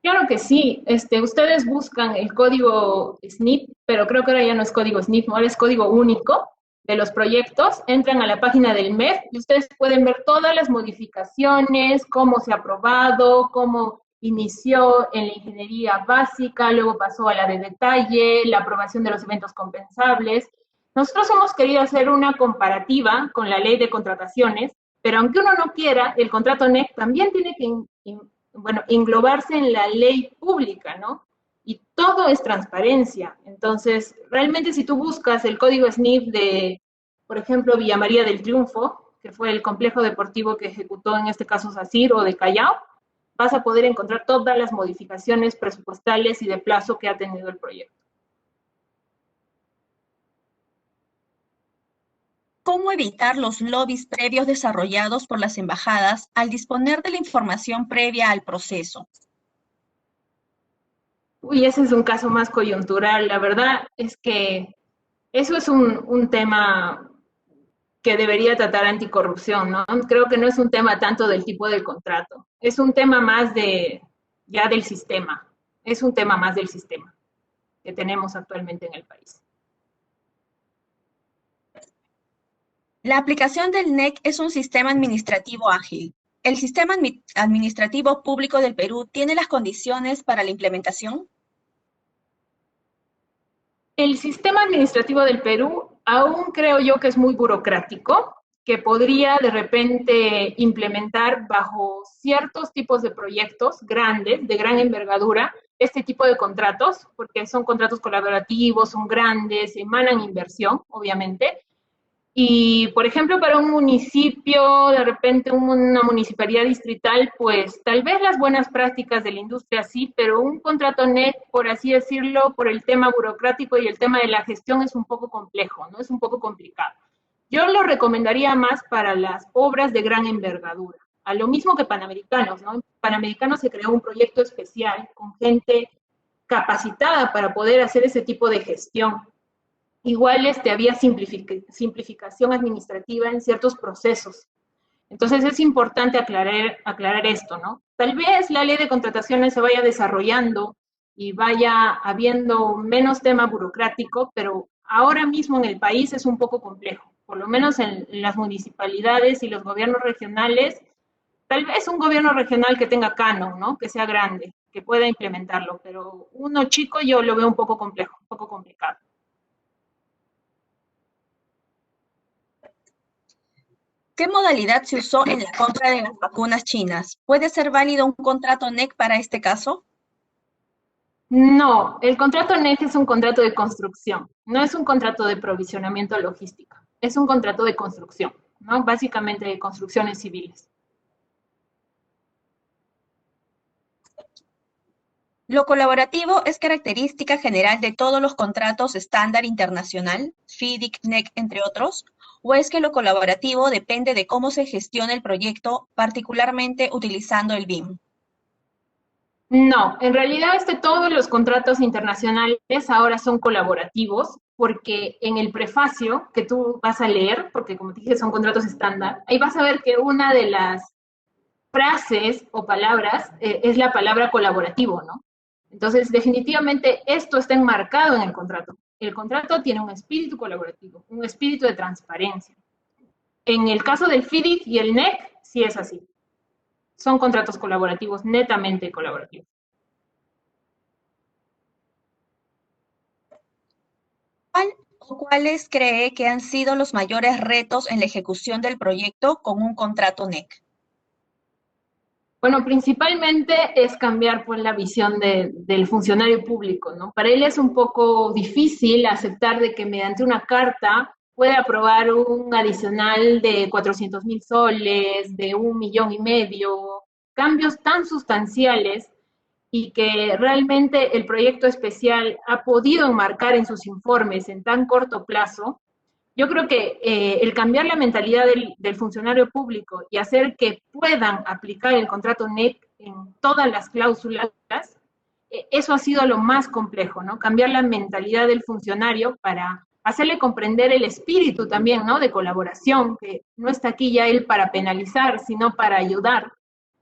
Claro que sí. Ustedes buscan el código SNIP, pero creo que ahora ya no es código SNIP, ahora es código único de los proyectos. Entran a la página del MEF y ustedes pueden ver todas las modificaciones, cómo se ha aprobado, cómo inició en la ingeniería básica, luego pasó a la de detalle, la aprobación de los eventos compensables. Nosotros hemos querido hacer una comparativa con la ley de contrataciones, pero aunque uno no quiera, el contrato NEC también tiene que englobarse en la ley pública, ¿no? Y todo es transparencia. Entonces, realmente si tú buscas el código SNIF de, por ejemplo, Villa María del Triunfo, que fue el complejo deportivo que ejecutó en este caso SACIR, o de Callao, vas a poder encontrar todas las modificaciones presupuestales y de plazo que ha tenido el proyecto. ¿Cómo evitar los lobbies previos desarrollados por las embajadas al disponer de la información previa al proceso? Uy, ese es un caso más coyuntural. La verdad es que eso es un tema que debería tratar anticorrupción, ¿no? Creo que no es un tema tanto del tipo del contrato, es un tema más ya del sistema, es un tema más del sistema que tenemos actualmente en el país. La aplicación del NEC es un sistema administrativo ágil. ¿El sistema administrativo público del Perú tiene las condiciones para la implementación? El sistema administrativo del Perú aún creo yo que es muy burocrático, que podría de repente implementar bajo ciertos tipos de proyectos grandes, de gran envergadura, este tipo de contratos, porque son contratos colaborativos, son grandes, emanan inversión, obviamente. Y, por ejemplo, para un municipio, de repente una municipalidad distrital, pues tal vez las buenas prácticas de la industria sí, pero un contrato NEC, por así decirlo, por el tema burocrático y el tema de la gestión es un poco complejo, ¿no? Es un poco complicado. Yo lo recomendaría más para las obras de gran envergadura, a lo mismo que Panamericanos, ¿no? En Panamericanos se creó un proyecto especial con gente capacitada para poder hacer ese tipo de gestión. Igual había simplificación administrativa en ciertos procesos. Entonces es importante aclarar esto, ¿no? Tal vez la ley de contrataciones se vaya desarrollando y vaya habiendo menos tema burocrático, pero ahora mismo en el país es un poco complejo, por lo menos en las municipalidades y los gobiernos regionales. Tal vez un gobierno regional que tenga canon, ¿no? Que sea grande, que pueda implementarlo, pero uno chico yo lo veo un poco complejo, un poco complicado. ¿Qué modalidad se usó en la compra de las vacunas chinas? ¿Puede ser válido un contrato NEC para este caso? No, el contrato NEC es un contrato de construcción, no es un contrato de provisionamiento logístico, es un contrato de construcción, ¿no? Básicamente de construcciones civiles. ¿Lo colaborativo es característica general de todos los contratos estándar internacional, FIDIC, NEC, entre otros? ¿O es que lo colaborativo depende de cómo se gestiona el proyecto, particularmente utilizando el BIM? No, en realidad todos los contratos internacionales ahora son colaborativos, porque en el prefacio que tú vas a leer, porque como te dije son contratos estándar, ahí vas a ver que una de las frases o palabras es la palabra colaborativo, ¿no? Entonces, definitivamente esto está enmarcado en el contrato. El contrato tiene un espíritu colaborativo, un espíritu de transparencia. En el caso del FIDIC y el NEC, sí es así. Son contratos colaborativos, netamente colaborativos. ¿Cuál o cuáles cree que han sido los mayores retos en la ejecución del proyecto con un contrato NEC? Bueno, principalmente es cambiar pues la visión del funcionario público, ¿no? Para él es un poco difícil aceptar de que mediante una carta puede aprobar un adicional de 400,000 soles, de 1,5 millones, cambios tan sustanciales y que realmente el proyecto especial ha podido enmarcar en sus informes en tan corto plazo, yo creo que el cambiar la mentalidad del funcionario público y hacer que puedan aplicar el contrato NEC en todas las cláusulas, eso ha sido lo más complejo, ¿no? Cambiar la mentalidad del funcionario para hacerle comprender el espíritu también, ¿no? De colaboración, que no está aquí ya él para penalizar, sino para ayudar.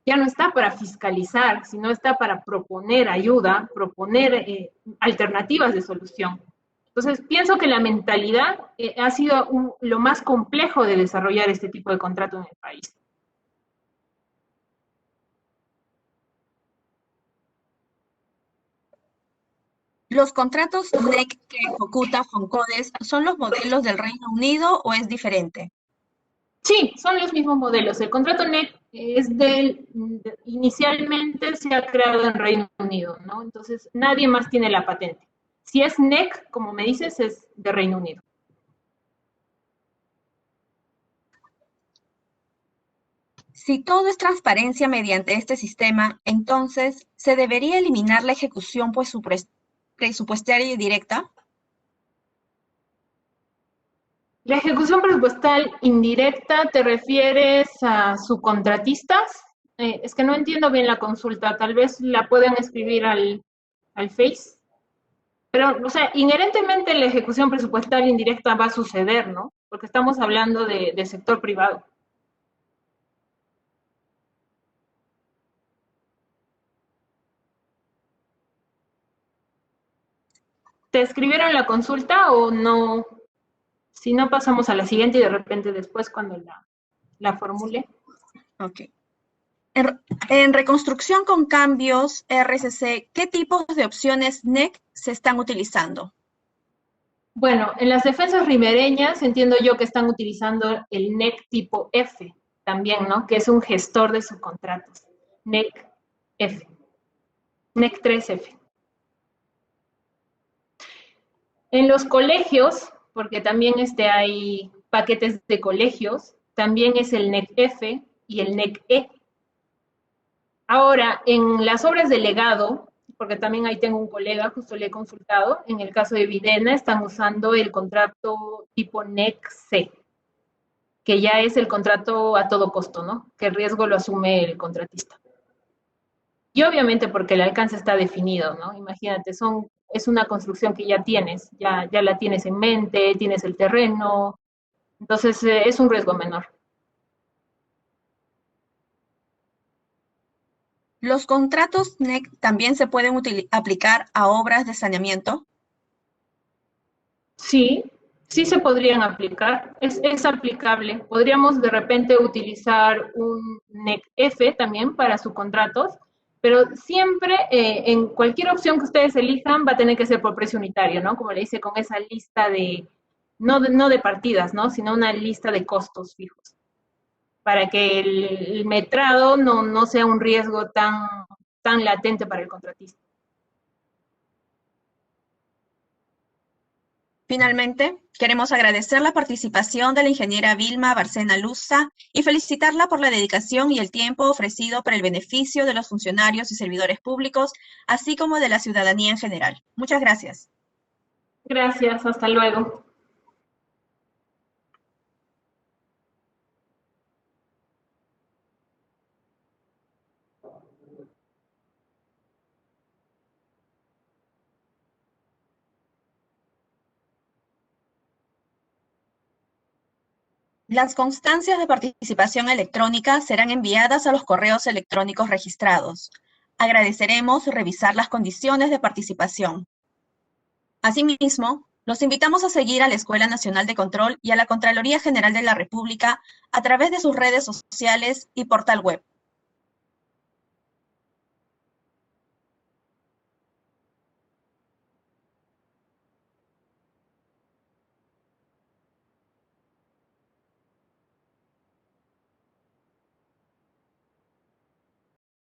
Ya no está para fiscalizar, sino está para proponer ayuda, proponer alternativas de solución. Entonces, pienso que la mentalidad ha sido lo más complejo de desarrollar este tipo de contrato en el país. ¿Los contratos NEC que ejecuta Foncodes son los modelos del Reino Unido o es diferente? Sí, son los mismos modelos. El contrato NEC es inicialmente se ha creado en Reino Unido, ¿no? Entonces, nadie más tiene la patente. Si es NEC, como me dices, es de Reino Unido. Si todo es transparencia mediante este sistema, entonces, ¿se debería eliminar la ejecución presupuestaria directa? La ejecución presupuestal indirecta, ¿te refieres a subcontratistas? Es que no entiendo bien la consulta, tal vez la pueden escribir al Face. Pero, o sea, inherentemente la ejecución presupuestal indirecta va a suceder, ¿no? Porque estamos hablando de sector privado. ¿Te escribieron la consulta o no? Si no, pasamos a la siguiente y de repente después cuando la formule. Ok. En reconstrucción con cambios RCC, ¿qué tipos de opciones NEC se están utilizando? Bueno, en las defensas ribereñas entiendo yo que están utilizando el NEC tipo F también, ¿no? Que es un gestor de subcontratos. NEC F. NEC 3F. En los colegios, porque también hay paquetes de colegios, también es el NEC F y el NEC E. Ahora, en las obras de legado, porque también ahí tengo un colega, justo le he consultado, en el caso de Videna están usando el contrato tipo NEC C, que ya es el contrato a todo costo, ¿no? Que el riesgo lo asume el contratista. Y obviamente porque el alcance está definido, ¿no? Imagínate, es una construcción que ya tienes, ya la tienes en mente, tienes el terreno, entonces es un riesgo menor. ¿Los contratos NEC también se pueden aplicar a obras de saneamiento? Sí, sí se podrían aplicar, es aplicable. Podríamos de repente utilizar un NEC F también para subcontratos, pero siempre en cualquier opción que ustedes elijan va a tener que ser por precio unitario, ¿no? Como le dice, con esa lista no de partidas, ¿no? Sino una lista de costos fijos, para que el metrado no sea un riesgo tan latente para el contratista. Finalmente, queremos agradecer la participación de la ingeniera Vilma Bárcena Luza y felicitarla por la dedicación y el tiempo ofrecido para el beneficio de los funcionarios y servidores públicos, así como de la ciudadanía en general. Muchas gracias. Gracias, hasta luego. Las constancias de participación electrónica serán enviadas a los correos electrónicos registrados. Agradeceremos revisar las condiciones de participación. Asimismo, los invitamos a seguir a la Escuela Nacional de Control y a la Contraloría General de la República a través de sus redes sociales y portal web.